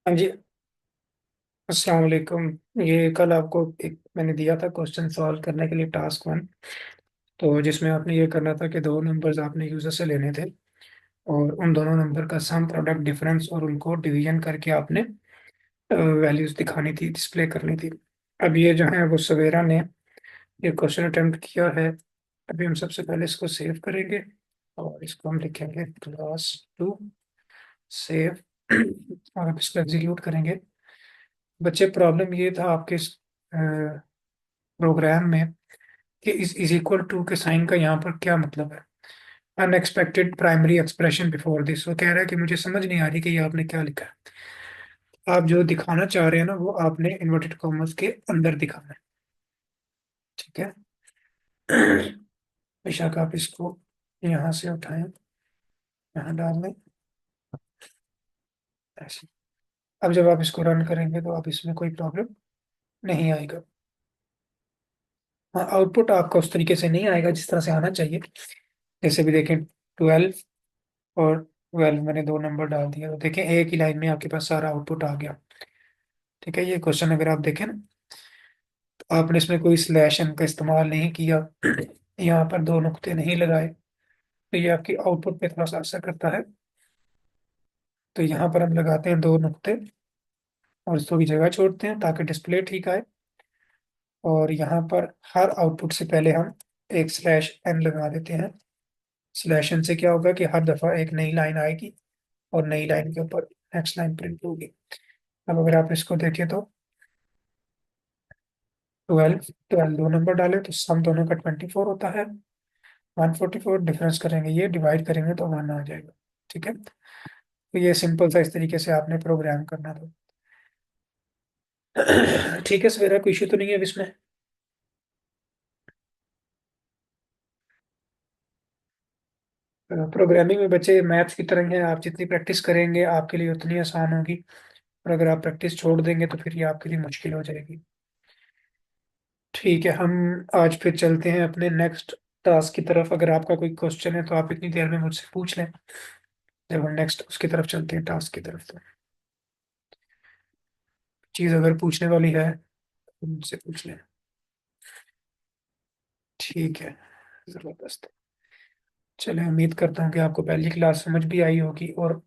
हाँ जी। अस्सलाम वालेकुम। ये कल आपको एक मैंने दिया था क्वेश्चन सॉल्व करने के लिए, टास्क 1। तो जिसमें आपने ये करना था कि दो नंबर्स आपने यूजर से लेने थे और उन दोनों नंबर का सम प्रोडक्ट डिफरेंस और उनको डिवीजन करके आपने वैल्यूज दिखानी थी, डिस्प्ले करनी थी। अब ये जो है वो सवेरा ने ये क्वेश्चन अटेम्प्ट किया है। अभी हम सबसे पहले इसको सेव करेंगे और इसको हम लिखेंगे क्लास 2 सेव और अब इसको एग्जीक्यूट करेंगे। बच्चे, प्रॉब्लम ये था आपके प्रोग्राम में कि इज इक्वल टू के साइन का यहाँ पर क्या मतलब है। Unexpected primary expression before this, वो कह रहा है कि मुझे समझ नहीं आ रही कि ये आपने क्या लिखा है। आप जो दिखाना चाह रहे हैं ना, वो आपने इन्वर्टेड कॉमर्स के अंदर दिखाना है। ठीक है। बेशक आप इसको यहाँ से उठाएं, यहाँ डाल दें ऐसे। अब जब आप इसको रन करेंगे तो आप इसमें कोई प्रॉब्लम नहीं आएगा। हाँ, आउटपुट आपका उस तरीके से नहीं आएगा जिस तरह से आना चाहिए। जैसे भी देखें, 12 और 12 मैंने दो नंबर डाल दिया तो देखें एक ही लाइन में आपके पास सारा आउटपुट आ गया। ठीक है। ये क्वेश्चन अगर आप देखें ना, तो आपने इसमें कोई स्लैश एन का इस्तेमाल नहीं किया, यहाँ पर दो नुक्ते नहीं लगाए, तो ये आपकी आउटपुट पे थोड़ा सा असर करता है। तो यहाँ पर हम लगाते हैं दो नुक्ते और इसको की जगह छोड़ते हैं ताकि डिस्प्ले ठीक आए। और यहाँ पर हर आउटपुट से पहले हम एक स्लैश एन लगा देते हैं। स्लैश एन से क्या होगा कि हर दफा एक नई लाइन आएगी और नई लाइन के ऊपर नेक्स्ट लाइन प्रिंट होगी। अब अगर आप इसको देखें तो 12 12 दो नंबर डाले तो सम दोनों का 24 होता है। 144 डिफरेंस करेंगे, ये डिवाइड करेंगे तो 1 आ जाएगा। ठीक है। तो ये सिंपल सा इस तरीके से आपने प्रोग्राम करना था। ठीक है सवेरा, कोई इशू तो नहीं है अब इसमें। प्रोग्रामिंग में बच्चे मैथ्स की तरह है, आप जितनी प्रैक्टिस करेंगे आपके लिए उतनी आसान होगी। और अगर आप प्रैक्टिस छोड़ देंगे तो फिर ये आपके लिए मुश्किल हो जाएगी। ठीक है, हम आज फिर चलते हैं अपने नेक्स्ट टास्क की तरफ। अगर आपका कोई क्वेश्चन है तो आप इतनी देर में मुझसे पूछ लें, जब हम नेक्स्ट उसकी तरफ चलते हैं, टास्क की तरफ। तो चीज़ अगर पूछने वाली है तो मुझसे पूछ लें। ठीक है, जबरदस्त। चलिए, उम्मीद करता हूँ कि आपको पहली क्लास समझ भी आई होगी और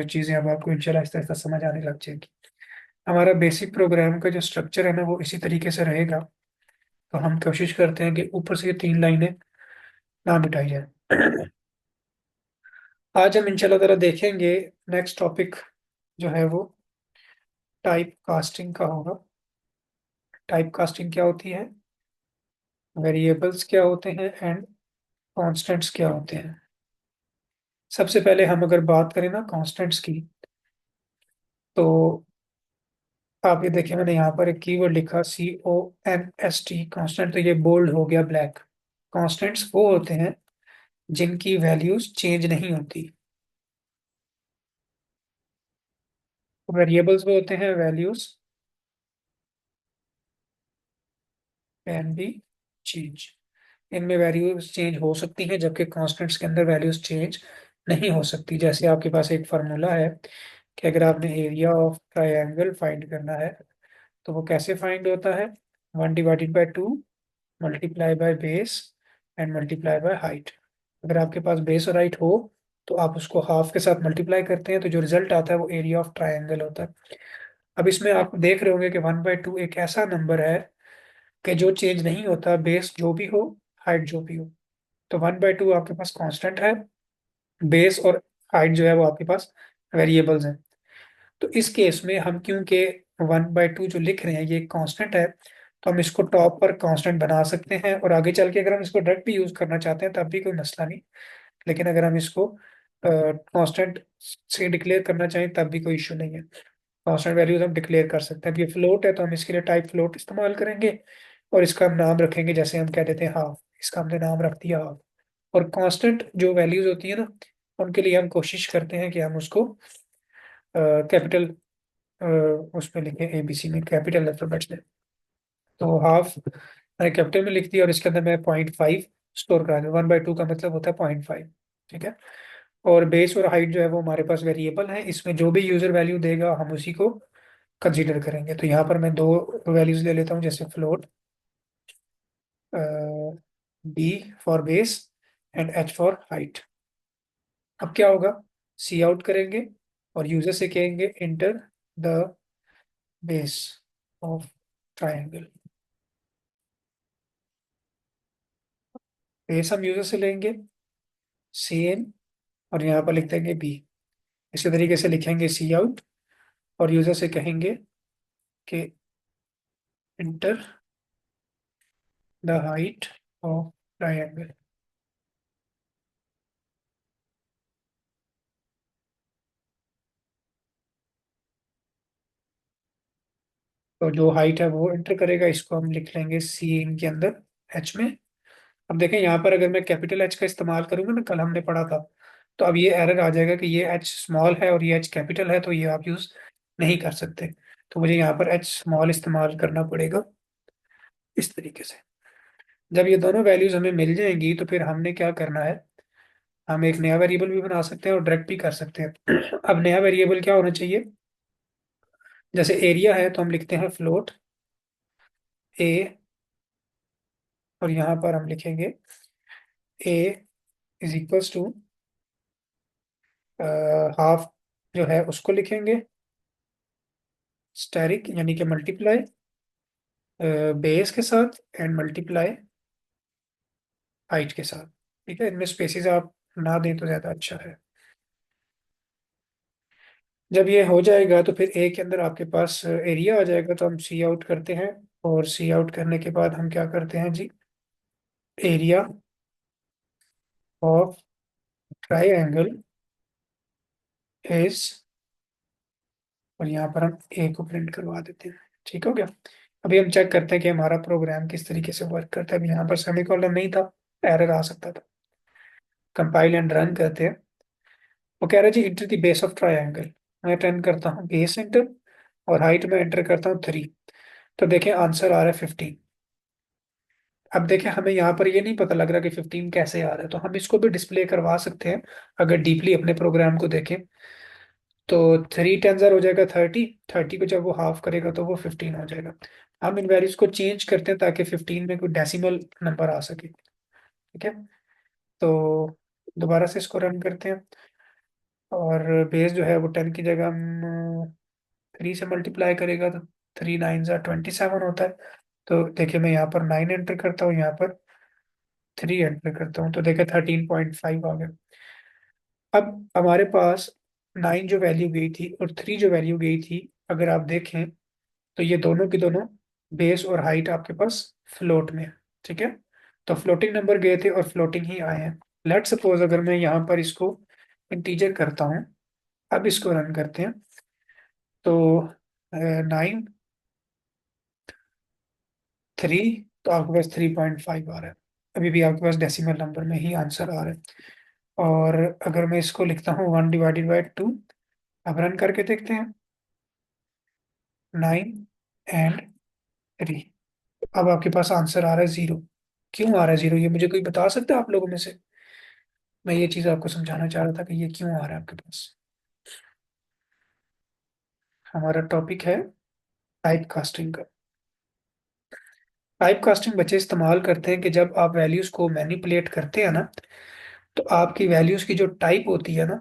चीज़ें अब आपको इंशाल्लाह आहिस्ता आहिस्ता समझ आने लग जाएगी। हमारा बेसिक प्रोग्राम का जो स्ट्रक्चर है ना, वो इसी तरीके से रहेगा। तो हम कोशिश करते हैं कि ऊपर से ये तीन लाइनें ना मिटाई जाए। आज हम इंशाल्लाह ताला देखेंगे नेक्स्ट टॉपिक जो है वो टाइप कास्टिंग का होगा। टाइप कास्टिंग क्या होती है, वेरिएबल्स क्या होते हैं एंड कॉन्स्टेंट्स क्या होते हैं। सबसे पहले हम अगर बात करें ना कॉन्स्टेंट्स की, तो आप ये देखिए, मैंने यहाँ पर एक कीवर्ड लिखा CONST, कांस्टेंट। तो ये बोल्ड हो गया, ब्लैक। कांस्टेंट्स वो होते हैं जिनकी वैल्यूज चेंज नहीं होती। वेरिएबल्स वो होते हैं वैल्यूज कैन बी चेंज, इनमें वैल्यूज चेंज हो सकती हैं, जबकि कांस्टेंट्स के अंदर वैल्यूज चेंज नहीं हो सकती। जैसे आपके पास एक फार्मूला है कि अगर आपने एरिया ऑफ ट्रायंगल फाइंड करना है तो वो कैसे फाइंड होता है, 1/2 multiply by base and multiply by height. अगर आपके पास बेस और हाइट हो तो आप उसको हाफ के साथ मल्टीप्लाई करते हैं, तो जो रिजल्ट आता है वो एरिया ऑफ ट्रायंगल होता है। अब इसमें आप देख रहे होंगे कि 1/2 एक ऐसा नंबर है कि जो चेंज नहीं होता, बेस जो भी हो, हाइट जो भी हो। तो 1/2 आपके पास कांस्टेंट है, बेस और हाइट जो है वो आपके पास वेरिएबल्स हैं। तो इस केस में हम, क्योंकि 1/2 जो लिख रहे हैं ये कांस्टेंट है, तो हम इसको टॉप पर कांस्टेंट बना सकते हैं और आगे चल के अगर हम इसको डायरेक्ट भी यूज करना चाहते हैं तब भी कोई मसला नहीं। लेकिन अगर हम इसको कांस्टेंट से डिक्लेयर करना चाहें तब भी कोई इशू नहीं है। कांस्टेंट वैल्यूज हम डिक्लेयर कर सकते हैं। अब ये फ्लोट है तो हम इसके लिए टाइप फ्लोट इस्तेमाल करेंगे और इसका हम नाम रखेंगे, जैसे हम कह देते हैं हाफ, इसका हमने नाम रख दिया हाफ। और कांस्टेंट जो वैल्यूज होती है ना, उनके लिए हम कोशिश करते हैं कि हम उसको कैपिटल उसमें लिखें, ABC में कैपिटल अल्फाबेट्स में। तो हाफ मैंने कैपिटल में लिख दिया और इसके अंदर मैं 0.5 स्टोर करा दूँ। 1/2 का मतलब होता है 0.5। ठीक है। और बेस और हाइट जो है वो हमारे पास वेरिएबल है, इसमें जो भी यूजर वैल्यू देगा हम उसी को कंसीडर करेंगे। तो यहाँ पर मैं दो वैल्यूज ले लेता हूँ, जैसे float B for base and H for height. अब क्या होगा, सी आउट करेंगे और यूजर से कहेंगे inter the base of triangle. Base हम यूजर से लेंगे सी एन, और यहाँ पर लिख देंगे बी। इसी तरीके से लिखेंगे सी आउट और यूजर से कहेंगे कि enter the height of triangle. तो जो हाइट है वो एंटर करेगा, इसको हम लिख लेंगे सी इन के अंदर एच में। अब देखें यहाँ पर अगर मैं कैपिटल एच का इस्तेमाल करूंगा ना, कल हमने पढ़ा था, तो अब ये एरर आ जाएगा कि ये एच स्मॉल है और ये एच कैपिटल है, तो ये आप यूज नहीं कर सकते। तो मुझे यहाँ पर एच स्मॉल इस्तेमाल करना पड़ेगा इस तरीके से। जब ये दोनों वैल्यूज हमें मिल जाएंगी तो फिर हमने क्या करना है, हम एक नया वेरिएबल भी बना सकते हैं और डायरेक्ट भी कर सकते हैं। अब नया वेरिएबल क्या होना चाहिए, जैसे एरिया है तो हम लिखते हैं फ्लोट ए, और यहाँ पर हम लिखेंगे ए इज इक्वल्स टू हाफ, जो है उसको लिखेंगे स्टेरिक यानी कि मल्टीप्लाई बेस के साथ एंड मल्टीप्लाई हाइट के साथ। ठीक है, इनमें स्पेसिस आप ना दें तो ज़्यादा अच्छा है। जब ये हो जाएगा तो फिर ए के अंदर आपके पास एरिया आ जाएगा, तो हम सी आउट करते हैं। और सी आउट करने के बाद हम क्या करते हैं जी, एरिया ऑफ ट्राइंगल इज, और यहाँ पर हम ए को प्रिंट करवा देते हैं। ठीक हो गया। अभी हम चेक करते हैं कि हमारा प्रोग्राम किस तरीके से वर्क करता है। अभी यहाँ पर सेमीकोलन नहीं था, एरर आ सकता था। कंपाइल एंड रन करते हैं। वो कह रहा है जी enter the base of triangle. मैं एंटर करता हूँ बेस एंटर, और हाइट में एंटर करता हूँ 3। तो देखें आंसर आ रहा है 15। अब देखें हमें यहाँ पर ये नहीं पता लग रहा कि 15 कैसे आ रहा है, तो हम इसको भी डिस्प्ले करवा सकते हैं। अगर डीपली अपने प्रोग्राम को देखें तो 3 × 10 हो जाएगा 30। 30 को जब वो हाफ करेगा तो वो 15 हो जाएगा। हम इन वैल्यूज को चेंज करते हैं ताकि 15 में कोई डेसिमल नंबर आ सके। ठीक है, तो दोबारा से इसको रन करते हैं। और बेस जो है वो 10 की जगह हम 3 से मल्टीप्लाई करेगा, तो 3 9 × 27 होता है। तो देखिए मैं यहाँ पर 9 एंटर करता हूँ, यहाँ पर 3 एंटर करता हूँ, तो देखिए 13.5 आ गया। अब हमारे पास 9 जो वैल्यू गई थी और 3 जो वैल्यू गई थी, अगर आप देखें तो ये दोनों की दोनों बेस और हाइट आपके पास फ्लोट में है। ठीक है, तो फ्लोटिंग नंबर गए थे और फ्लोटिंग ही आए हैं। लेट सपोज अगर मैं यहाँ पर इसको इंटीजर करता हूँ, अब इसको रन करते हैं, तो 9 3, तो आपके पास 3.5 आ रहा है। अभी भी आपके पास डेसिमल नंबर में ही आंसर आ रहा है। और अगर मैं इसको लिखता हूँ 1/2, अब रन करके देखते हैं, 9 एंड 3। अब आपके पास आंसर आ रहा है 0। क्यों आ रहा है 0, ये मुझे कोई बता सकता है आप लोगों में से? मैं ये चीज आपको समझाना चाह रहा था कि ये क्यों आ रहा है आपके पास। हमारा टॉपिक है टाइप कास्टिंग का। टाइप कास्टिंग बच्चे इस्तेमाल करते हैं कि जब आप वैल्यूज को मैनिपुलेट करते हैं ना, तो आपकी वैल्यूज की जो टाइप होती है ना,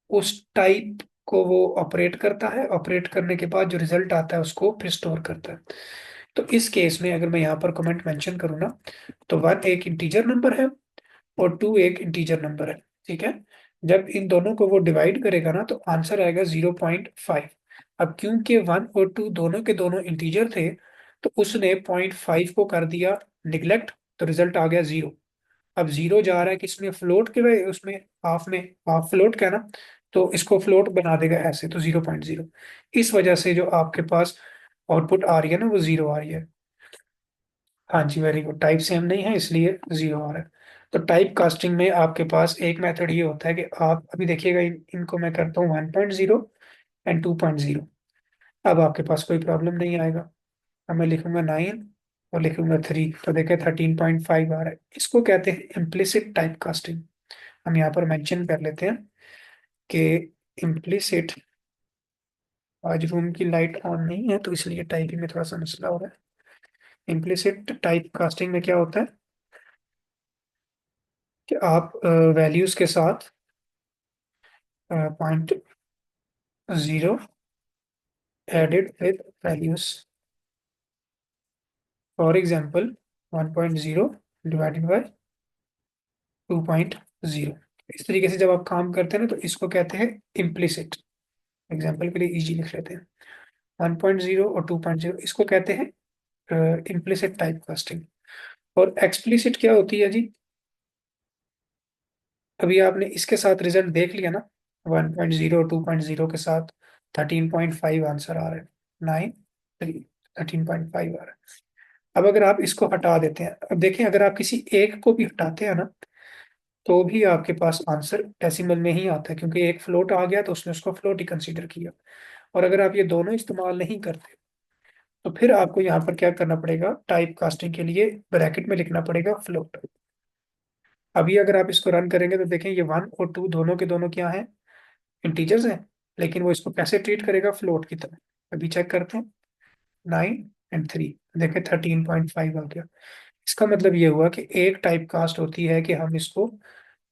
उस टाइप को वो ऑपरेट करता है। ऑपरेट करने के बाद जो रिजल्ट आता है उसको फिर स्टोर करता है। तो इस केस में अगर मैं यहाँ पर कमेंट मेंशन करूँ ना, तो 1 एक इंटीजर नंबर है और 2 एक इंटीजर नंबर है। ठीक है, जब इन दोनों को वो डिवाइड करेगा ना तो आंसर आएगा 0.5। अब क्योंकि 1 और 2 दोनों के दोनों इंटीजर थे, तो उसने 0.5 को कर दिया निगलेक्ट, तो रिजल्ट आ गया 0। अब 0 जा रहा है किसमें, फ्लोट के वे उसमें, हाफ में। हाफ फ्लोट का है ना, तो इसको फ्लोट बना देगा ऐसे, तो 0.0। इस वजह से जो आपके पास आउटपुट आ रही है ना वो 0 आ रही है। हाँ जी, वेरी गुड। टाइप सेम नहीं है इसलिए 0 आ रहा है। तो टाइप कास्टिंग में आपके पास एक मेथड ये होता है कि आप अभी देखिएगा, इनको मैं करता हूँ 1.0 एंड 2.0। अब आपके पास कोई प्रॉब्लम नहीं आएगा। अब मैं लिखूंगा 9 और लिखूंगा 3, तो देखिए 13.5 आ रहा है। इसको कहते हैं इम्प्लिसिट टाइप कास्टिंग। हम यहाँ पर मेंशन कर लेते हैं कि इम्प्लिसिट, आज रूम की लाइट ऑन नहीं है तो इसलिए टाइपिंग में थोड़ा सा मसला हो रहा है। इम्प्लिसिट टाइप कास्टिंग में क्या होता है कि आप वैल्यूज के साथ 0 added with values, for example 1.0 divided by 2.0। इस तरीके से जब आप काम करते हैं ना तो इसको कहते हैं इम्प्लिसिट। एग्जाम्पल के लिए इजी लिख लेते हैं, 1.0 और 2.0 इसको कहते हैं इम्प्लिसिट टाइप कास्टिंग। और एक्सप्लिसिट क्या होती है जी? अभी आपने इसके साथ रिजल्ट देख लिया ना, 1.0 और 2.0 के साथ 13.5 आंसर आ रहा है, 13.5 आ रहा है। अब अगर आप इसको हटा देते हैं, अब देखें अगर आप किसी एक को भी हटाते हैं ना तो भी आपके पास आंसर डेसिमल में ही आता है, क्योंकि एक फ्लोट आ गया तो उसने उसको फ्लोट ही कंसीडर किया। और अगर आप ये दोनों इस्तेमाल नहीं करते तो फिर आपको यहाँ पर क्या करना पड़ेगा, टाइप कास्टिंग के लिए ब्रैकेट में लिखना पड़ेगा फ्लोट। अभी अगर आप इसको रन करेंगे तो देखें ये 1 और 2 दोनों के दोनों क्या हैं, इंटीजर्स हैं, लेकिन वो इसको कैसे ट्रीट करेगा, फ्लोट की तरह। अभी चेक करते हैं, 9 और 3, देखें 13.5 आ गया। इसका मतलब ये हुआ कि एक टाइप कास्ट होती है कि हम इसको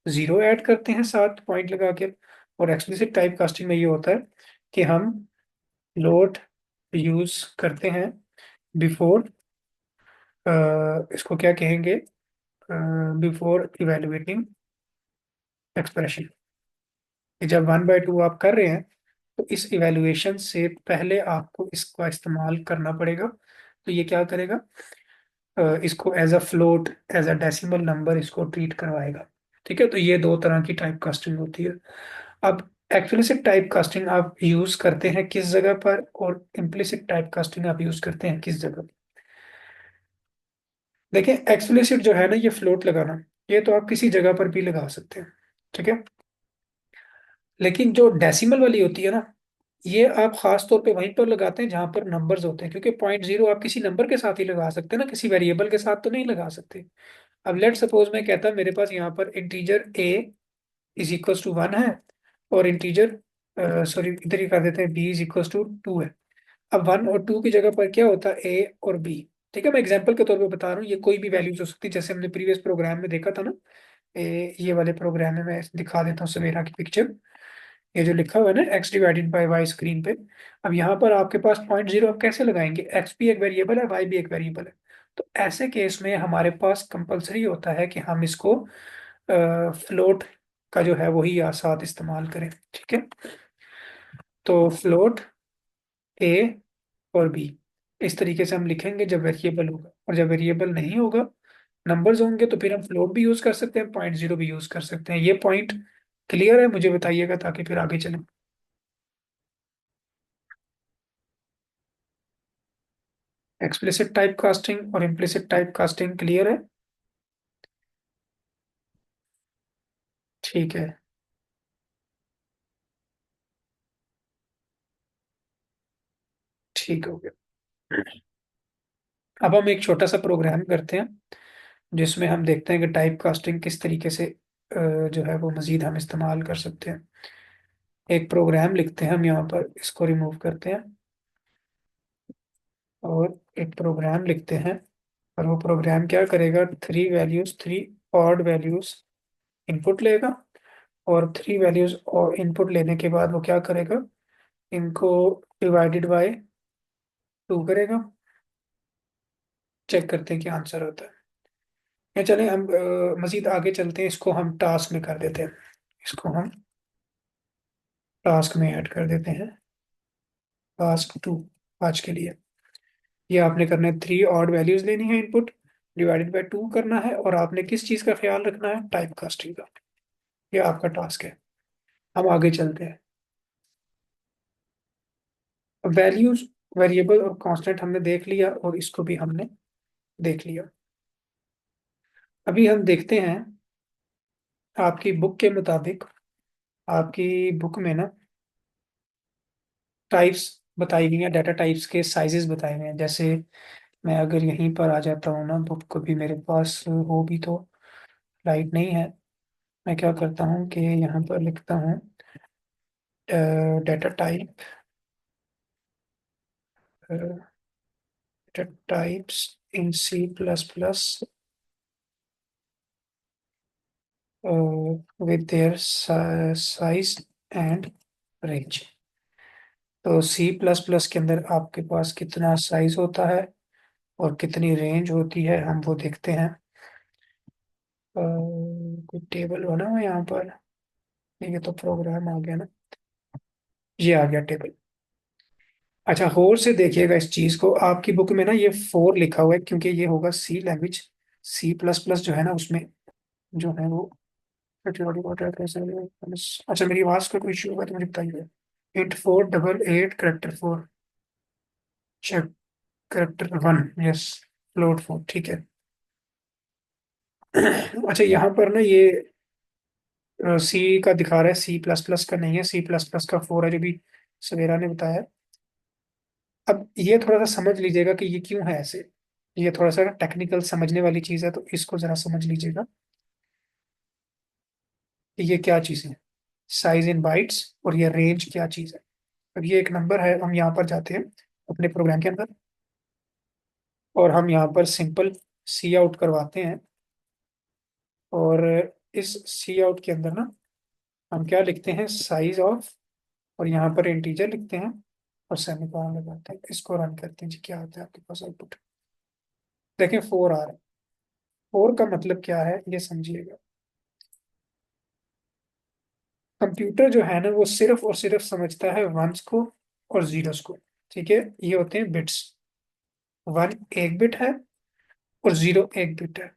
0 ऐड करते हैं साथ पॉइंट लगा के, और एक्सप्लिसिट टाइप कास्टिंग में ये होता है कि हम फ्लोट यूज करते हैं बिफोर, इसको क्या कहेंगे, बिफोर इवेलुएटिंग एक्सप्रेशन। जब 1/2 आप कर रहे हैं तो इस इवेलुएशन से पहले आपको इसका इस्तेमाल करना पड़ेगा। तो ये क्या करेगा, इसको as a float, as a decimal number इसको ट्रीट करवाएगा। ठीक है, तो ये दो तरह की टाइप कास्टिंग होती है। अब एक्सप्लिसिट टाइप कास्टिंग आप यूज करते हैं किस जगह पर, और इम्प्लिसिट टाइप कास्टिंग आप यूज करते हैं किस जगह पर? देखिए एक्सप्लिसिट जो है ना, ये फ्लोट लगाना, ये तो आप किसी जगह पर भी लगा सकते हैं। ठीक है, लेकिन जो डेसिमल वाली होती है ना, ये आप खास तौर पे वहीं पर लगाते हैं जहां पर नंबर्स होते हैं, क्योंकि 0.0 आप किसी नंबर के साथ ही लगा सकते हैं ना, किसी वेरिएबल के साथ तो नहीं लगा सकते। अब लेट सपोज मैं कहता मेरे पास यहाँ पर integer a is equal to 1 है, और इंटीजर, सॉरी इधर ही कर देते हैं, b इज इक्वल टू 2 है। अब 1 और 2 की जगह पर क्या होता है, a और b। ठीक है, मैं एग्जाम्पल के तौर पे बता रहा हूँ, ये कोई भी वैल्यूज हो सकती है, जैसे हमने प्रीवियस प्रोग्राम में देखा था ना। ये वाले प्रोग्राम में मैं दिखा देता हूँ सवेरा की पिक्चर। ये जो लिखा हुआ है ना, x divided by Y screen पे, अब यहाँ पर आपके पास 0.0 आप कैसे लगाएंगे, x भी एक वेरिएबल है, y भी एक वेरिएबल है। तो ऐसे केस में हमारे पास कंपलसरी होता है कि हम इसको फ्लोट का जो है वही साथ इस्तेमाल करें। ठीक है, तो फ्लोट a और b इस तरीके से हम लिखेंगे जब वेरिएबल होगा, और जब वेरिएबल नहीं होगा, नंबर्स होंगे, तो फिर हम फ्लोट भी यूज कर सकते हैं, 0.0 भी यूज कर सकते हैं। ये पॉइंट क्लियर है, मुझे बताइएगा ताकि फिर आगे चलें। एक्सप्लिसिट टाइप कास्टिंग और इम्प्लिसिट टाइप कास्टिंग क्लियर है? ठीक है, ठीक हो गया। अब हम एक छोटा सा प्रोग्राम करते हैं जिसमें हम देखते हैं कि टाइप कास्टिंग किस तरीके से जो है वो मजीद हम इस्तेमाल कर सकते हैं। एक प्रोग्राम लिखते हैं हम यहाँ पर, इसको रिमूव करते हैं, और एक प्रोग्राम लिखते हैं। और वो प्रोग्राम क्या करेगा, 3 वैल्यूज इनपुट लेगा, और 3 वैल्यूज और इनपुट लेने के बाद वो क्या करेगा, इनको डिवाइडेड बाय 2 करेगा। चेक करते हैं क्या आंसर होता है। या चलें हम मजीद आगे चलते हैं, इसको हम टास्क में कर देते हैं, इसको हम टास्क में ऐड कर देते हैं, टास्क 2 आज के लिए। ये आपने करना है, 3 ऑड वैल्यूज लेनी है इनपुट, डिवाइडेड बाय 2 करना है, और आपने किस चीज़ का ख्याल रखना है, टाइप कास्टिंग का। ये आपका टास्क है। हम आगे चलते हैं। वैल्यूज, वेरिएबल और कांस्टेंट हमने देख लिया, और इसको भी हमने देख लिया। अभी हम देखते हैं, आपकी बुक के मुताबिक, आपकी बुक में ना टाइप्स बताई गई हैं, डाटा टाइप्स के साइजेस बताए गए हैं। जैसे मैं अगर यहीं पर आ जाता हूँ ना, बुक को भी मेरे पास हो भी तो, लाइट नहीं है, मैं क्या करता हूँ कि यहाँ पर लिखता हूँ data type, data types in C plus plus with their size and range। तो सी प्लस प्लस के अंदर आपके पास कितना साइज होता है और कितनी रेंज होती है, हम वो देखते हैं। कोई टेबल बना हुआ है यहाँ पर, ये तो प्रोग्राम आ गया ना, ये आ गया टेबल। अच्छा, होर से देखिएगा इस चीज को, आपकी बुक में ना ये फोर लिखा हुआ है क्योंकि ये होगा सी लैंग्वेज। सी प्लस प्लस जो है ना उसमें जो है वो, अच्छा मेरी आवाज का कोई इशू होगा तो मुझे बताइए। 8488 character 4, check, character 1, yes, float 4, ठीक है। अच्छा यहाँ पर ना ये सी का दिखा रहा है, सी प्लस प्लस का नहीं है, सी प्लस प्लस का 4 है जो भी सवेरा ने बताया। अब ये थोड़ा सा समझ लीजिएगा कि ये क्यों है ऐसे। ये थोड़ा सा टेक्निकल समझने वाली चीज है, तो इसको जरा समझ लीजिएगा कि ये क्या चीज है, साइज इन बाइट्स और ये रेंज क्या चीज है। अब ये एक नंबर है, हम यहाँ पर जाते हैं अपने प्रोग्राम के अंदर और हम यहाँ पर सिंपल सी आउट करवाते हैं। और इस सी आउट के अंदर ना हम क्या लिखते हैं, साइज ऑफ, और यहाँ पर इंटीजर लिखते हैं और सेमीकोलन लगाते हैं। इसको रन करते हैं जी, क्या आता है आपके पास आउटपुट। देखें 4 आ रहा है। 4 का मतलब क्या है ये समझिएगा। कंप्यूटर जो है ना वो सिर्फ और सिर्फ समझता है वंस को और जीरोस को। ठीक है, ये होते हैं बिट्स। 1 एक बिट है और 0 एक बिट है।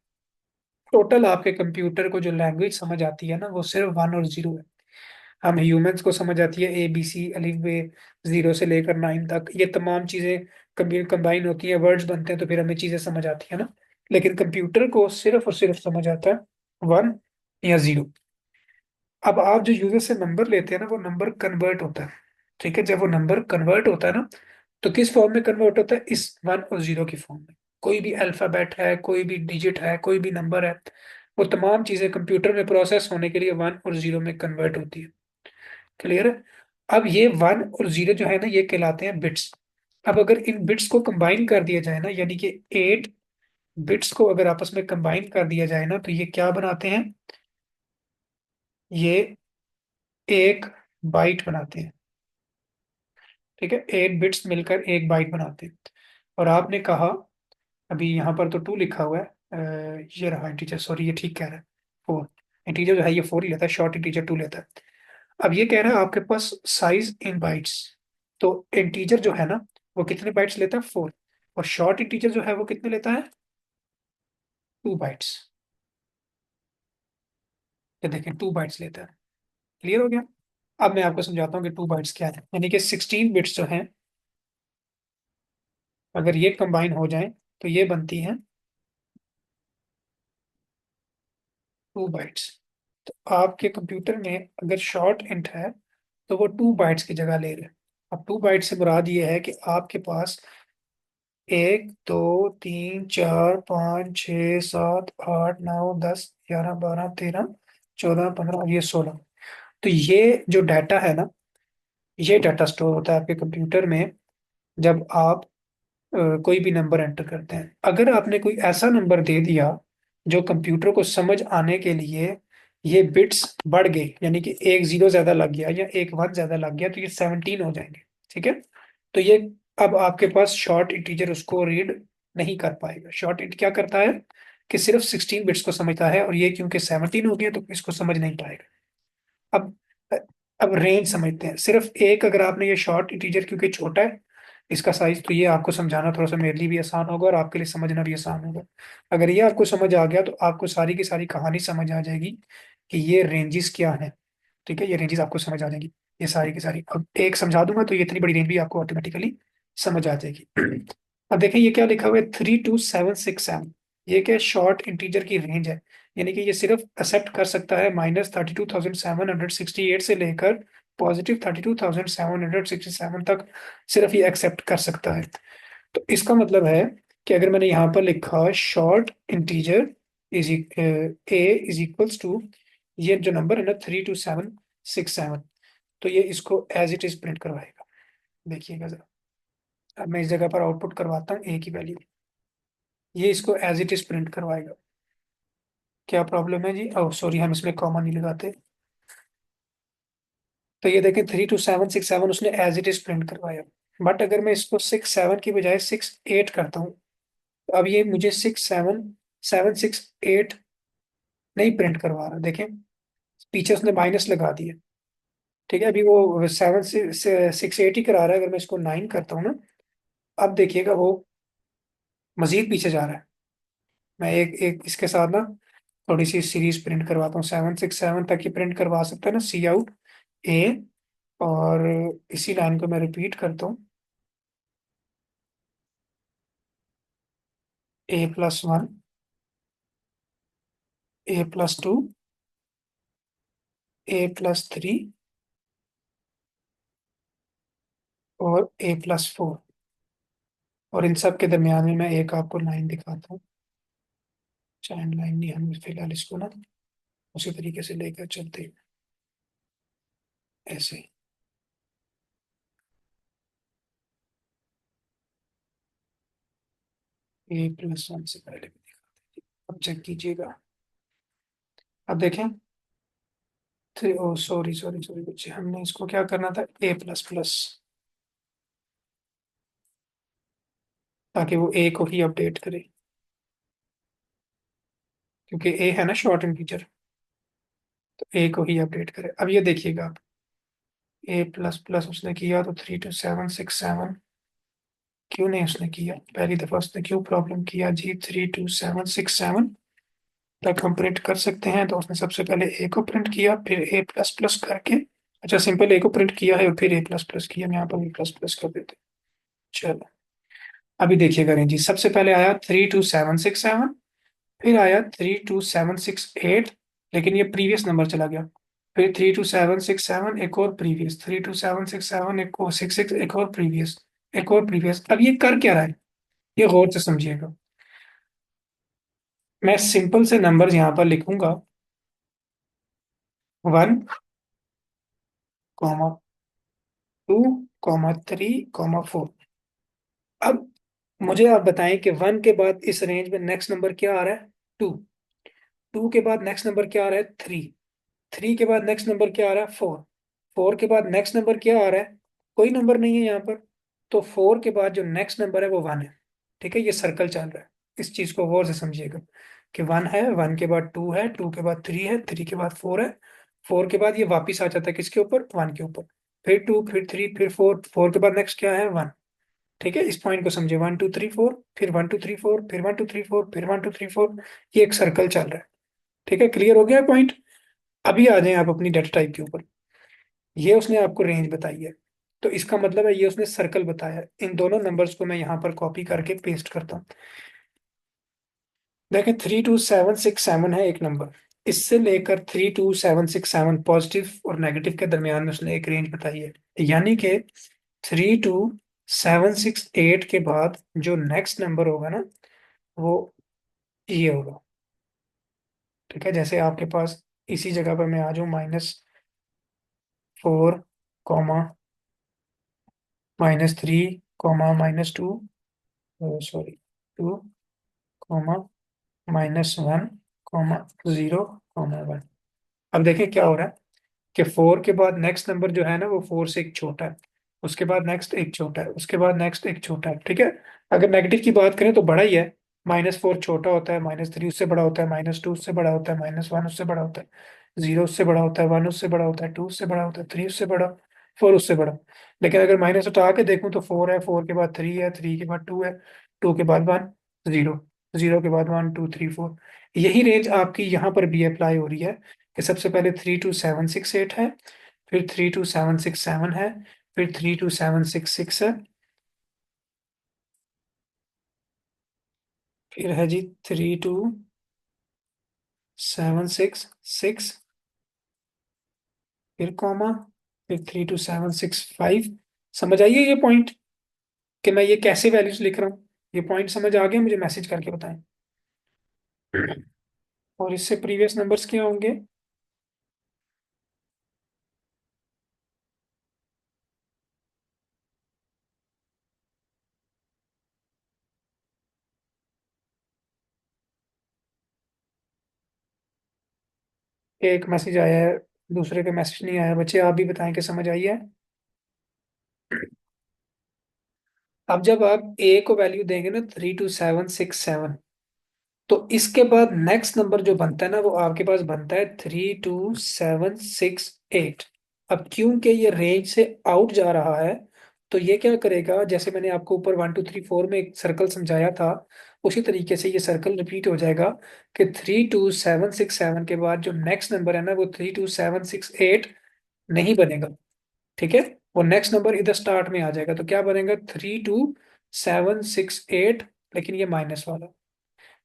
टोटल आपके कंप्यूटर को जो लैंग्वेज समझ आती है ना वो सिर्फ 1 और 0 है। हम ह्यूमंस को समझ आती है ए बी सी अलिफ बे, 0 से लेकर 9 तक, ये तमाम चीजें कभी कंबाइन होती हैं, वर्ड्स बनते हैं, तो फिर हमें चीजें समझ आती है ना। लेकिन कंप्यूटर को सिर्फ और सिर्फ समझ आता है 1 या 0। अब आप जो यूजर से नंबर लेते हैं ना वो नंबर कन्वर्ट होता है। ठीक है, जब वो नंबर कन्वर्ट होता है ना तो किस फॉर्म में कन्वर्ट होता है, इस 1 और 0 की फॉर्म में। कोई भी अल्फाबेट है, कोई भी डिजिट है, कोई भी नंबर है, वो तमाम चीजें कंप्यूटर में प्रोसेस होने के लिए 1 और 0 में कन्वर्ट होती है। क्लियर है। अब ये 1 और 0 जो है ना ये कहलाते हैं बिट्स। अब अगर इन बिट्स को कंबाइन कर दिया जाए ना, यानी कि 8 बिट्स को अगर आपस में कंबाइन कर दिया जाए ना तो ये क्या बनाते हैं, ये एक बाइट बनाते हैं। ठीक है, 8 बिट्स मिलकर एक बाइट बनाते हैं। और आपने कहा, अभी यहाँ पर तो 2 लिखा हुआ है, ये रहा इंटीजर, सॉरी ये ठीक कह रहा है 4। इंटीजर जो है ये 4 ही लेता है, शॉर्ट इंटीजर 2 लेता है। अब ये कह रहा है आपके पास साइज इन बाइट्स, तो इंटीजर जो है ना वो कितने बाइट्स लेता है, 4। और शॉर्ट इंटीजर जो है वो कितने लेता है, 2 बाइट्स। ये देखें 2 बाइट्स लेता है। क्लियर हो गया। अब मैं आपको समझाता हूँ कि 2 बाइट्स क्या है। यानी कि 16 बिट्स जो हैं अगर ये कंबाइन हो जाए तो ये बनती है 2 बाइट्स। तो आपके कंप्यूटर में अगर शॉर्ट इंट है तो वो 2 बाइट्स की जगह ले रहे हैं। अब 2 बाइट से मुराद ये है कि आपके पास 1 2 3 4 5 6 7 8 9 10 11 12 13 14 15 और ये 16। तो ये जो डाटा है ना ये डाटा स्टोर होता है आपके कंप्यूटर में जब आप कोई भी नंबर एंटर करते हैं। अगर आपने कोई ऐसा नंबर दे दिया जो कंप्यूटर को समझ आने के लिए ये बिट्स बढ़ गए, यानी कि एक 0 ज्यादा लग गया या एक 1 ज्यादा लग गया, तो ये 17 हो जाएंगे। ठीक है, तो ये अब आपके पास शॉर्ट इंटीजर उसको रीड नहीं कर पाएगा। शॉर्ट इंट क्या करता है कि सिर्फ 16 बिट्स को समझता है, और ये क्योंकि 17 हो गया तो इसको समझ नहीं पाएगा। अब अब रेंज समझते हैं। सिर्फ एक, अगर आपने ये शॉर्ट इंटीजर क्योंकि छोटा है इसका साइज, तो ये आपको समझाना थोड़ा सा मेरे लिए भी आसान होगा और आपके लिए समझना भी आसान होगा। अगर ये आपको समझ आ गया तो आपको सारी की सारी कहानी समझ आ जाएगी कि ये रेंजेस क्या है। ठीक है, ये रेंजेस आपको समझ आ जाएगी, ये सारी की सारी। अब एक समझा दूंगा तो ये इतनी बड़ी रेंज भी आपको ऑटोमेटिकली समझ आ जाएगी। अब देखें ये क्या लिखा हुआ है, 32767। ये क्या शॉर्ट इंटीजर की रेंज है, यानी कि ये सिर्फ एक्सेप्ट कर सकता है -32,768 से लेकर +32,767 तक, सिर्फ ये एक्सेप्ट कर सकता है। तो इसका मतलब है कि अगर मैंने यहाँ पर लिखा short integer is A is equals to, ये जो नंबर है ना 32767, तो ये इसको एज इट इज प्रिंट करवाएगा। देखिएगा जरा, अब मैं इस जगह पर आउटपुट करवाता हूँ ए की वैल्यू, ये इसको एज इट इज प्रिंट करवाएगा। क्या प्रॉब्लम है जी? ओह सॉरी, हम इसमें कॉमा नहीं लगाते। तो ये देखें 32767 उसने एज इट इज प्रिंट करवाया। बट अगर मैं इसको 67 की बजाय 68 करता हूँ, तो अब ये मुझे 6768 नहीं प्रिंट करवा रहा। देखें, पीछे उसने माइनस लगा दिया। ठीक है, अभी वो 768 ही करा रहा है। अगर मैं इसको 9 करता हूँ ना, अब देखिएगा वो मजीद पीछे जा रहा है। मैं एक एक इसके साथ ना थोड़ी सी सीरीज प्रिंट करवाता हूँ। 767 तक ही प्रिंट करवा सकता है ना, सी आउट ए। और इसी लाइन को मैं रिपीट करता हूँ, A+1, A+2, A+3 और A+4। और इन सब के दरमियान में मैं एक आपको लाइन दिखाता हूँ। चाइल्ड लाइन नहीं, हम फिलहाल इसको ना उसी तरीके से लेकर चलते हैं, ऐसे। A+1 से पहले भी दिखाते हैं। अब चेक कीजिएगा, अब देखें थ्री, ओ सॉरी सॉरी सॉरी बच्चे, हमने इसको क्या करना था, A++, ताकि वो ए को ही अपडेट करे, क्योंकि ए है ना शॉर्ट इंटीजर, तो ए को ही अपडेट करे। अब ये देखिएगा आप, A++ उसने किया तो 32767 क्यों नहीं उसने किया? पहली दफा उसने क्यों प्रॉब्लम किया जी? 32767 तक हम प्रिंट कर सकते हैं, तो उसने सबसे पहले ए को प्रिंट किया, फिर A++ करके, अच्छा सिंपल ए को प्रिंट किया है और फिर A++ किया। हम यहाँ पर A++ कर देते हैं। चलो, अभी देखिएगा रेंज जी, सबसे पहले आया 32767, फिर आया 32768, लेकिन ये प्रीवियस नंबर चला गया। फिर 32767 एक और प्रीवियस, 32767 एक और 66 एक और प्रीवियस, एक और प्रीवियस। अब ये कर क्या रहा है, ये गौर से समझिएगा। मैं सिंपल से नंबर्स यहाँ पर लिखूंगा, 1, 2, 3, 4। अब मुझे आप बताएं कि 1 के बाद इस रेंज में नेक्स्ट नंबर क्या आ रहा है? 2। 2 के बाद नेक्स्ट नंबर क्या आ रहा है? 3। 3 के बाद नेक्स्ट नंबर क्या आ रहा है? 4। 4 के बाद नेक्स्ट नंबर क्या आ रहा है? कोई नंबर नहीं है यहाँ पर। तो 4 के बाद जो नेक्स्ट नंबर है वो 1 है। ठीक है, ये सर्कल चल रहा है। इस चीज को गौर से समझिएगा कि 1 है, 1 के बाद 2 है, 2 के बाद 3 है, 3 के बाद 4 है, 4 के बाद ये वापिस आ जाता है किसके ऊपर? 1 के ऊपर। फिर 2, फिर 3, फिर 4, 4 के बाद नेक्स्ट क्या है? 1। ठीक है, इस पॉइंट को समझिए, 1 2 3 4, फिर 1 2 3 4, फिर 1 2 3 4, फिर 1 2 3 4। ये एक सर्कल चल रहा है। ठीक है, क्लियर हो गया पॉइंट? अभी आ जाए आप अपनी डेटा टाइप के ऊपर। ये उसने आपको रेंज बताई है, तो इसका मतलब है ये उसने सर्कल बताया है। इन दोनों नंबर्स को मैं यहाँ पर कॉपी करके पेस्ट करता हूँ। देखें, 32767 है एक नंबर, इससे लेकर 32767 पॉजिटिव और नेगेटिव के दरमियान में उसने एक रेंज बताई है। यानी कि 32768 के बाद जो नेक्स्ट नंबर होगा ना, वो ये होगा। ठीक है, जैसे आपके पास इसी जगह पर मैं आ जाऊँ, -4, -3, -2, सॉरी 2, -1, 0, 1। अब देखें क्या हो रहा है कि 4 के बाद नेक्स्ट नंबर जो है ना, वो 4 से एक छोटा है, उसके बाद नेक्स्ट एक छोटा है, उसके बाद नेक्स्ट एक छोटा है। ठीक है, अगर नेगेटिव की बात करें तो बड़ा ही है। -4 छोटा होता है, -3 उससे बड़ा होता है, -2 उससे बड़ा होता है, -1 उससे बड़ा होता है, 0 उससे बड़ा होता है, 1 उससे बड़ा होता है, 2 उससे बड़ा होता है, 3 उससे बड़ा, 4 उससे बड़ा। लेकिन अगर माइनस उठा के देखूं तो 4 है, 4 के बाद 3 है, 3 के बाद 2 है, 2 के बाद 1, 0, 0 के बाद 1 2 3 4। यही रेंज आपकी यहाँ पर भी अप्लाई हो रही है कि सबसे पहले 32768 है, फिर 32767 है, फिर 32766 है, फिर है जी 32766, फिर कॉमा, फिर 32765। समझ आइए ये पॉइंट कि मैं ये कैसे वैल्यूज लिख रहा हूँ? ये पॉइंट समझ आ गया? मुझे मैसेज करके बताएं। और इससे प्रीवियस नंबर्स क्या होंगे? एक मैसेज आया है, दूसरे का मैसेज नहीं आया। बच्चे आप भी बताएं कि समझ आई है। अब जब आप ए को वैल्यू देंगे ना 32767, तो इसके बाद नेक्स्ट नंबर जो बनता है ना वो आपके पास बनता है 32768। अब क्योंकि ये रेंज से आउट जा रहा है, तो ये क्या करेगा, जैसे मैंने आपको ऊपर 1 2 3 4 में एक सर्कल समझाया था, उसी तरीके से ये सर्कल रिपीट हो जाएगा कि 32767 के बाद जो नेक्स्ट नंबर है ना वो 32768 नहीं बनेगा। ठीक है, वो नेक्स्ट नंबर इधर स्टार्ट में आ जाएगा, तो क्या बनेगा 32768, लेकिन ये माइनस वाला।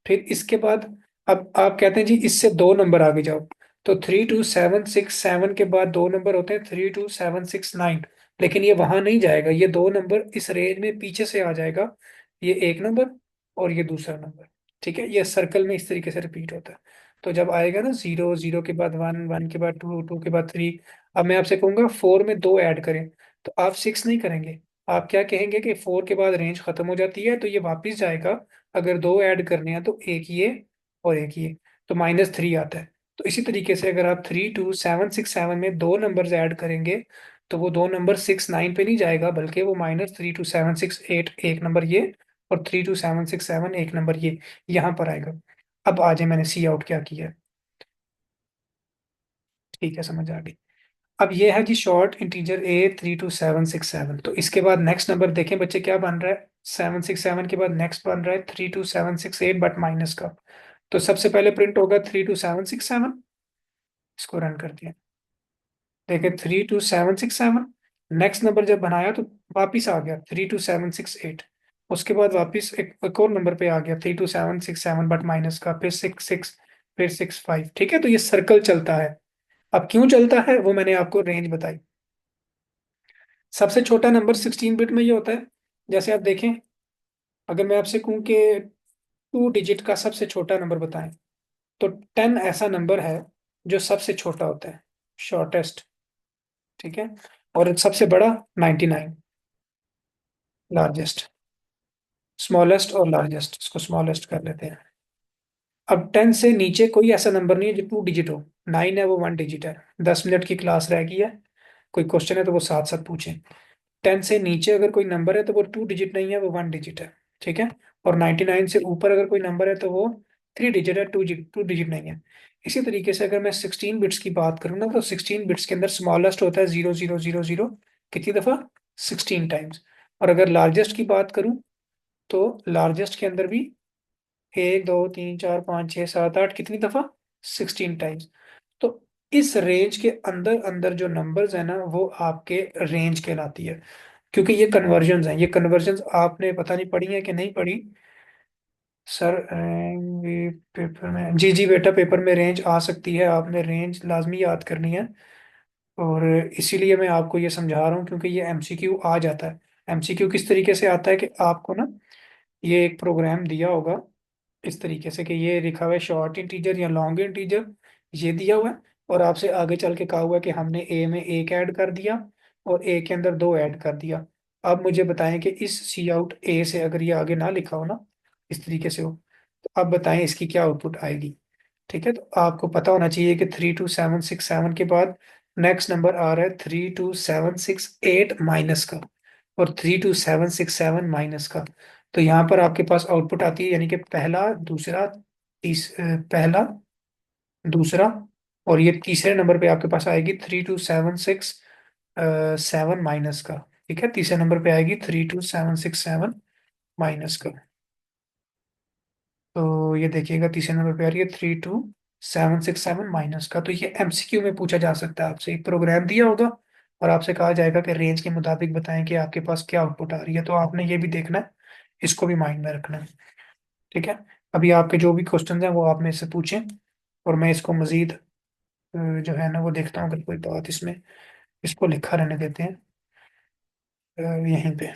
फिर इसके बाद अब आप कहते हैं जी इससे दो नंबर आगे जाओ, तो 32767 के बाद दो नंबर होते हैं 32769, लेकिन ये वहां नहीं जाएगा, ये दो नंबर इस रेंज में पीछे से आ जाएगा, ये एक नंबर और ये दूसरा नंबर। ठीक है, ये सर्कल में इस तरीके से रिपीट होता है। तो जब आएगा ना 0 0 के बाद 1 1 के बाद 2 2 के बाद 3, अब मैं आपसे कहूंगा 4 में दो ऐड करें, तो आप 6 नहीं करेंगे। आप क्या कहेंगे कि 4 के बाद रेंज खत्म हो जाती है, तो ये वापिस जाएगा। अगर दो ऐड करने हैं तो एक ये और एक ये, तो -3 आता है। तो इसी तरीके से अगर आप 32767 में दो नंबर्स ऐड करेंगे, तो वो दो नंबर 6 9 पे नहीं जाएगा, बल्कि वो -32768 एक नंबर ये, और 32767 एक नंबर ये यहाँ पर आएगा। अब आ जाए मैंने सी आउट क्या किया है। ठीक है, समझ आ गई। अब ये है जी शॉर्ट इंटीजर ए 32767। तो इसके बाद नेक्स्ट नंबर देखें बच्चे क्या बन रहा है, 767 के बाद नेक्स्ट बन रहा है 32768 बट माइनस का। तो सबसे पहले प्रिंट होगा 32767, इसको रन करते हैं। देखें 32767, नेक्स्ट नंबर जब बनाया तो वापिस आ गया 32768। उसके बाद वापिस एक और नंबर पे आ गया 32767 बट माइनस का, फिर 66, फिर 65। ठीक है, तो ये सर्कल चलता है। अब क्यों चलता है वो मैंने आपको रेंज बताई। सबसे छोटा नंबर 16 बिट में ये होता है। जैसे आप देखें, अगर मैं आपसे कहूं कि 2 डिजिट का सबसे छोटा नंबर बताएं, तो 10 ऐसा नंबर है जो सबसे छोटा होता है, शॉर्टेस्ट। ठीक है, और सबसे बड़ा 99, लार्जेस्ट। स्मॉलेस्ट और लार्जेस्ट, इसको स्मॉलेस्ट कर लेते हैं। अब 10 से नीचे कोई ऐसा नंबर नहीं है जो 2 डिजिट हो। 9 है वो 1 डिजिट है। 10 मिनट की क्लास रह गई है, कोई क्वेश्चन है तो वो साथ साथ पूछें। 10 से नीचे अगर कोई नंबर है तो वो 2 डिजिट नहीं है, वो 1 डिजिट है। ठीक है, और 99 से ऊपर अगर कोई नंबर है तो वो 3 डिजिट है, 2 डिजिट नहीं है। इसी तरीके से अगर मैं 16 बिट्स की बात करूँ ना, तो 16 बिट्स के अंदर स्मॉलेस्ट होता है 0000, कितनी दफ़ा, 16 टाइम्स। और अगर लार्जेस्ट की बात करूँ, तो लार्जेस्ट के अंदर भी 1 2 3 4 5 6 7 8, कितनी दफ़ा, 16 टाइम्स। तो इस रेंज के अंदर अंदर जो नंबर्स है ना वो आपके रेंज कहलाती है। क्योंकि ये कन्वर्जन्स हैं, ये कन्वर्जन्स आपने पता नहीं पढ़ी है कि नहीं पढ़ी सर। ये पेपर में, जी जी बेटा, पेपर में रेंज आ सकती है, आपने रेंज लाजमी याद करनी है। और इसीलिए मैं आपको ये समझा रहा हूँ, क्योंकि ये एमसीक्यू आ जाता है। एमसीक्यू किस तरीके से आता है कि आपको ना ये एक प्रोग्राम दिया होगा इस तरीके से कि ये लिखा हुआ है शॉर्ट इंटीजर या लॉन्ग इंटीजर, ये दिया हुआ है, और आपसे आगे चल के कहा हुआ है कि हमने ए में एक ऐड कर दिया और ए के अंदर दो ऐड कर दिया। अब मुझे बताएं कि इस सी आउट ए से अगर ये आगे ना लिखा हो ना, इस तरीके से हो, तो अब बताएं इसकी क्या आउटपुट आएगी। ठीक है, तो आपको पता होना चाहिए कि 32767 के बाद नेक्स्ट नंबर आ रहा है 32768 माइनस का, और 32767 माइनस का। तो यहाँ पर आपके पास आउटपुट आती है, यानी कि पहला दूसरा पहला दूसरा, और ये तीसरे नंबर पे आपके पास आएगी 32767 माइनस का। ठीक है, तीसरे नंबर पे आएगी 32767 माइनस का। तो ये देखिएगा तीसरे नंबर पे आ रही है 32767 माइनस का। तो ये एमसीक्यू में पूछा जा सकता है आपसे, एक प्रोग्राम दिया होगा और आपसे कहा जाएगा कि रेंज के मुताबिक बताएं कि आपके पास क्या आउटपुट आ रही है, तो आपने ये भी देखना है, इसको भी माइंड में रखना है। ठीक है, अभी आपके जो भी क्वेश्चन हैं वो आप मेरे से पूछें, और मैं इसको मजीद जो है ना वो देखता हूँ, अगर कोई बात इसमें, इसको लिखा रहने देते हैं यहीं पे।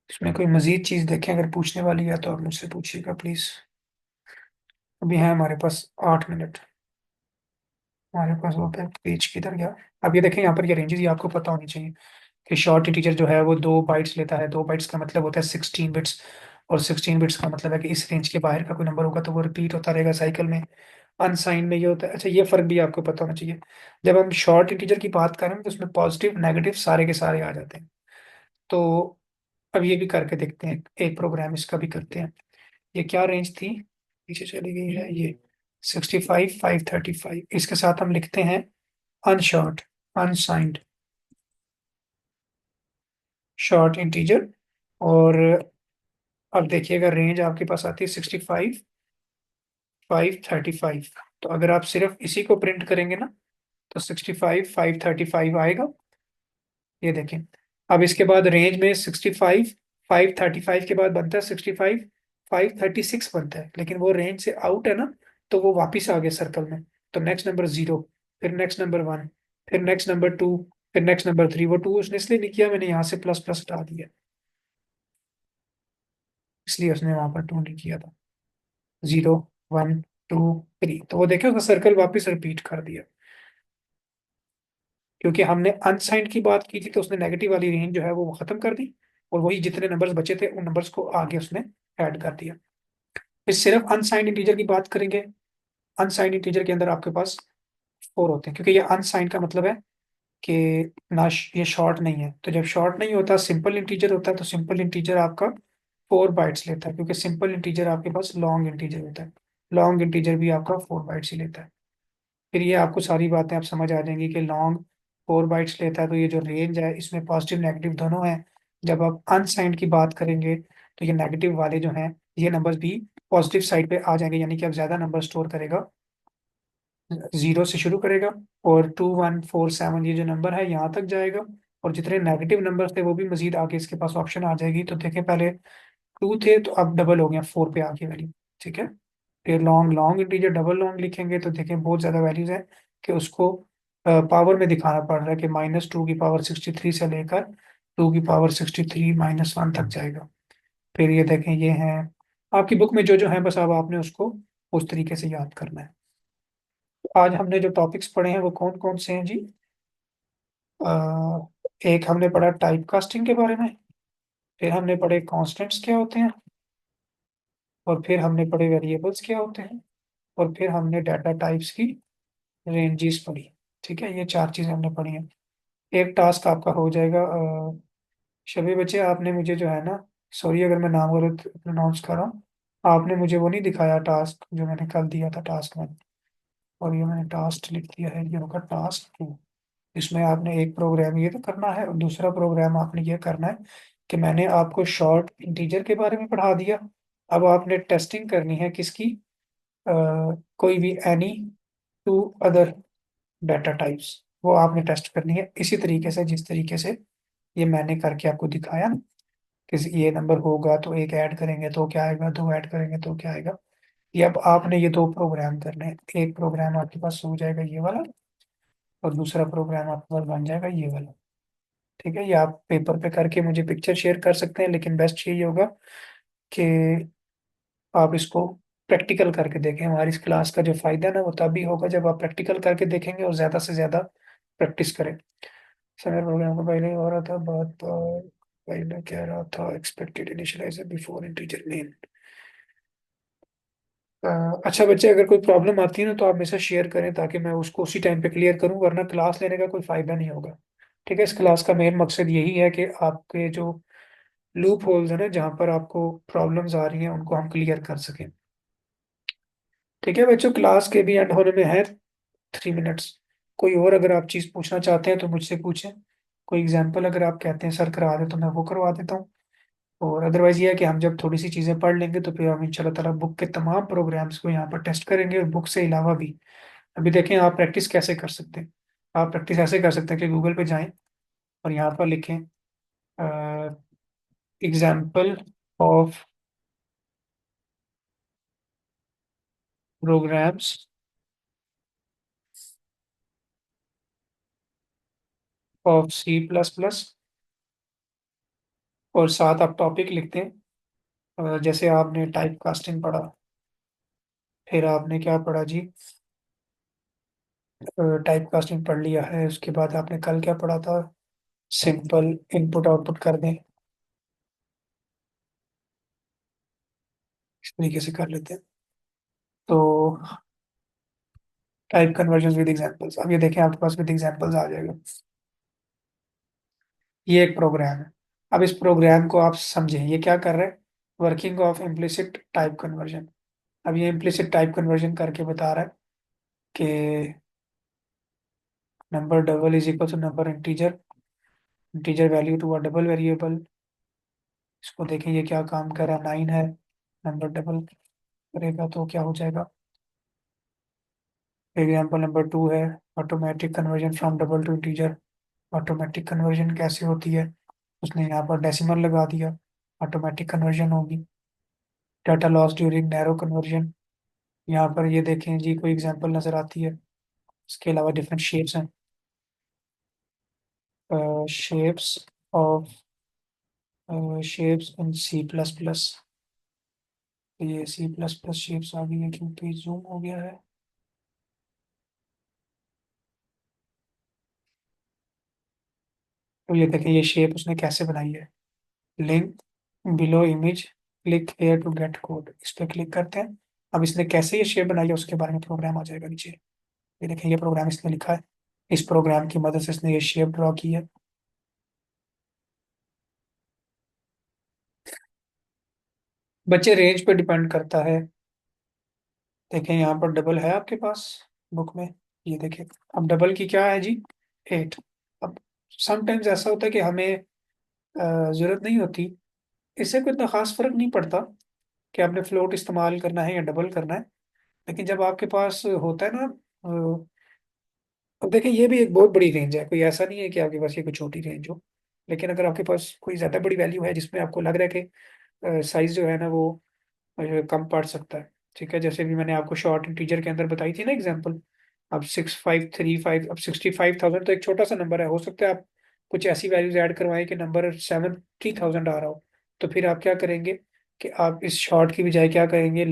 इसमें कोई मजीद चीज़ देखें अगर पूछने वाली है तो आप मुझसे पूछिएगा प्लीज़। अभी है हमारे पास 8 मिनट। हमारे पास वो पेज किधर गया। अब ये देखें यहाँ पर ये रेंजेस, ये आपको पता होनी चाहिए कि शॉर्ट इंटीजर जो है वो 2 बाइट्स लेता है। 2 बाइट्स का मतलब होता है 16 बिट्स, और 16 बिट्स का मतलब है कि इस रेंज के बाहर का कोई नंबर होगा तो वो रिपीट होता रहेगा साइकिल में। अनसाइन में ये होता है। अच्छा, ये फर्क भी आपको पता होना चाहिए। जब हम शॉर्ट इंटीजर की बात करें तो उसमें पॉजिटिव नेगेटिव सारे के सारे आ जाते हैं। तो अब ये भी करके देखते हैं, एक प्रोग्राम इसका भी करते हैं। ये क्या रेंज थी, पीछे चली गई है ये, 65 535। इसके साथ हम लिखते हैं अनशॉर्ट, अनसाइंड, शॉर्ट इंटीजर। और अब देखिएगा रेंज आपके पास आती है 65 535। तो अगर आप सिर्फ इसी को प्रिंट करेंगे ना, तो 65 535 आएगा। ये देखें। अब इसके बाद रेंज में 65 535 के बाद बनता है 65 536 बनता है, लेकिन वो रेंज से आउट है ना, तो वो वापिस आ गया सर्कल में। तो नेक्स्ट नंबर 0, फिर नेक्स्ट नंबर 1, फिर नेक्स्ट नंबर 2, फिर नेक्स्ट नंबर 3। वो 2 उसने इसलिए नहीं किया, मैंने यहाँ से प्लस प्लस हटा दिया, इसलिए उसने वहां पर 2 नहीं किया था। 0 1 2 3, तो वो देखे उसका सर्कल वापिस रिपीट कर दिया। क्योंकि हमने अनसाइंड की बात की थी, तो उसने नेगेटिव वाली रेंज जो है वो खत्म कर दी, और वही जितने नंबर्स बचे थे उन नंबर्स को आगे उसने ऐड कर दिया। फिर सिर्फ अनसाइंड इंटीजर की बात करेंगे। अनसाइंड इंटीजर के अंदर आपके पास 4 होते हैं, क्योंकि ये अनसाइंड का मतलब है कि ये शॉर्ट नहीं है। तो जब शॉर्ट नहीं होता, सिंपल इंटीजर होता है, तो सिंपल इंटीजर आपका 4 बाइट्स लेता है, क्योंकि सिंपल इंटीजर आपके पास लॉन्ग इंटीजर होता है। लॉन्ग इंटीजर भी आपका 4 बाइट्स ही लेता है। फिर ये आपको सारी बातें आप समझ आ जाएंगी कि लॉन्ग 4 बाइट्स लेता है, तो ये जो रेंज है इसमें पॉजिटिव नेगेटिव दोनों है। जब आप अनसाइंड की बात करेंगे, तो ये नेगेटिव वाले जो हैं, ये नंबर्स भी पॉजिटिव साइड पे आ जाएंगे, यानी कि अब ज्यादा नंबर स्टोर करेगा। 0 से शुरू करेगा, और 2 1 4 7 ये जो नंबर है यहाँ तक जाएगा। और जितने नेगेटिव नंबर थे वो भी मजीद आगे इसके पास ऑप्शन आ जाएगी। तो देखें, पहले 2 थे तो अब डबल हो गया, 4 पे आ गई वैल्यू। ठीक है। फिर long long integer double long लिखेंगे तो देखें बहुत ज्यादा वैल्यूज है, कि उसको पावर में दिखाना पड़ रहा है, कि -2 की पावर 63 से लेकर 2 की पावर 63 -1 तक जाएगा। फिर ये देखें, ये है आपकी बुक में जो जो है, बस अब आपने उसको उस तरीके से याद करना है। आज हमने जो टॉपिक्स पढ़े हैं वो कौन कौन से हैं जी? एक हमने पढ़ा टाइप कास्टिंग के बारे में, फिर हमने पढ़े कॉन्स्टेंट्स क्या होते हैं, और फिर हमने पढ़े वेरिएबल्स क्या होते हैं, और फिर हमने डाटा टाइप्स की रेंजेस पढ़ी। ठीक है, ये 4 चीजें हमने पढ़ी हैं। एक टास्क आपका हो जाएगा। शबी बच्चे, आपने मुझे जो है ना, सॉरी अगर मैं नाम गलत प्रोनाउंस कर रहा हूँ, आपने मुझे वो नहीं दिखाया टास्क जो मैंने कल दिया था टास्क में। और ये मैंने टास्क लिख दिया है, ये होगा टास्क 2। इसमें आपने एक प्रोग्राम ये तो करना है, और दूसरा प्रोग्राम आपने ये करना है कि मैंने आपको शॉर्ट इंटीजर के बारे में पढ़ा दिया। अब आपने टेस्टिंग करनी है किसकी? अ, कोई भी any two other data types, वो आपने टेस्ट करनी है इसी तरीके से, जिस तरीके से ये मैंने करके आपको दिखाया ना। किसी ये नंबर होगा तो एक ऐड करेंगे तो क्या आएगा, दो ऐड करेंगे तो क्या आएगा। ये अब आपने ये 2 प्रोग्राम करने हैं। एक प्रोग्राम आपके पास हो जाएगा ये वाला, और दूसरा प्रोग्राम आपके पास बन जाएगा ये वाला। ठीक है, ये आप पेपर पे करके मुझे पिक्चर शेयर कर सकते हैं, लेकिन बेस्ट यही होगा कि आप इसको प्रैक्टिकल करके देखें। हमारी इस क्लास का जो फायदा है ना, वो तभी होगा जब आप प्रैक्टिकल करके देखेंगे और ज्यादा से ज्यादा प्रैक्टिस करें। समर प्रोग्राम को पहले हो रहा था बात, पहले कह रहा था expected initialiser before integer name. अच्छा बच्चे, अगर कोई प्रॉब्लम आती है ना, तो आप मेरे साथ शेयर करें, ताकि मैं उसको उसी टाइम पे क्लियर करूं, वरना क्लास लेने का कोई फायदा नहीं होगा। ठीक है, इस क्लास का मेन मकसद यही है कि आपके जो लूप होल्स है ना, जहाँ पर आपको प्रॉब्लम्स आ रही हैं, उनको हम क्लियर कर सकें। ठीक है बच्चों, क्लास के भी एंड होने में है 3 मिनट्स। कोई और अगर आप चीज़ पूछना चाहते हैं तो मुझसे पूछें। कोई एग्जाम्पल अगर आप कहते हैं सर करवा दे, तो मैं वो करवा देता हूँ। और अदरवाइज ये है कि हम जब थोड़ी सी चीज़ें पढ़ लेंगे, तो फिर हम इंशाल्लाह ताला बुक के तमाम प्रोग्राम्स को यहाँ पर टेस्ट करेंगे, और बुक से अलावा भी। अभी देखें आप प्रैक्टिस कैसे कर सकते हैं। आप प्रैक्टिस ऐसे कर सकते हैं कि गूगल पे जाएं, और यहाँ पर लिखें example of programs of C++, और साथ आप टॉपिक लिखते हैं। जैसे आपने टाइप कास्टिंग पढ़ा, फिर आपने क्या पढ़ा जी? टाइप कास्टिंग पढ़ लिया है, उसके बाद आपने कल क्या पढ़ा था? सिंपल इनपुट आउटपुट कर दें, इस तरीके से कर लेते हैं। तो टाइप कन्वर्जन विद एग्जांपल्स, अब ये देखें आपके पास विद एग्जांपल्स आ जाएगा। ये एक प्रोग्राम है। अब इस प्रोग्राम को आप समझें, ये क्या कर रहा है, working of implicit type conversion. अब ये इम्प्लिसिट टाइप कन्वर्जन करके बता रहा है कि number double is equal to number integer, integer value to a double variable. इसको देखें ये क्या काम कर रहा है, 9 है, नंबर डबल करेगा तो क्या हो जाएगा। एग्जाम्पल नंबर 2 है, automatic conversion from double two integer. Automatic conversion कैसे होती है, उसने यहाँ पर डेसिमल लगा दिया, ऑटोमेटिक कन्वर्जन होगी। Data loss during narrow conversion, यहाँ पर ये देखें जी कोई एग्जांपल नजर आती है। इसके अलावा डिफरेंट शेप्स हैं, shapes of shapes in C plus plus. ये सी प्लस प्लस शेप्स आ गई है क्योंकि जूम हो गया है। तो ये देखें ये शेप उसने कैसे बनाई है, link below image, click here to get code, इस पर क्लिक करते हैं। अब इसने कैसे ये शेप बनाई है उसके बारे में प्रोग्राम आ जाएगा नीचे। ये देखें ये प्रोग्राम इसने लिखा है, इस प्रोग्राम की मदद से इसने ये शेप ड्रॉ की है। बच्चे रेंज पे डिपेंड करता है। देखें यहाँ पर डबल है आपके पास बुक में, ये देखें। अब डबल की क्या है जी, 8। अब समटाइम्स ऐसा होता है कि हमें जरूरत नहीं होती, इससे कोई इतना खास फर्क नहीं पड़ता कि आपने फ्लोट इस्तेमाल करना है या डबल करना है। लेकिन जब आपके पास होता है ना, अब देखिए ये भी एक बहुत बड़ी रेंज है, कोई ऐसा नहीं है कि आपके पास ये कोई छोटी रेंज हो। लेकिन अगर आपके पास कोई ज्यादा बड़ी वैल्यू है जिसमें आपको लग रहा है कि साइज जो है ना वो कम पड़ सकता है, ठीक है, जैसे भी मैंने आपको शॉर्ट इंटीजर के अंदर बताई थी ना एग्जांपल। अब 6535, अब 65,000 तो एक छोटा सा नंबर है, हो सकता है आप कुछ ऐसी वैल्यूज ऐड करवाएं कि नंबर 70,000 आ रहा हो। तो फिर आप क्या करेंगे कि आप इस शॉर्ट की बजाय क्या करेंगे,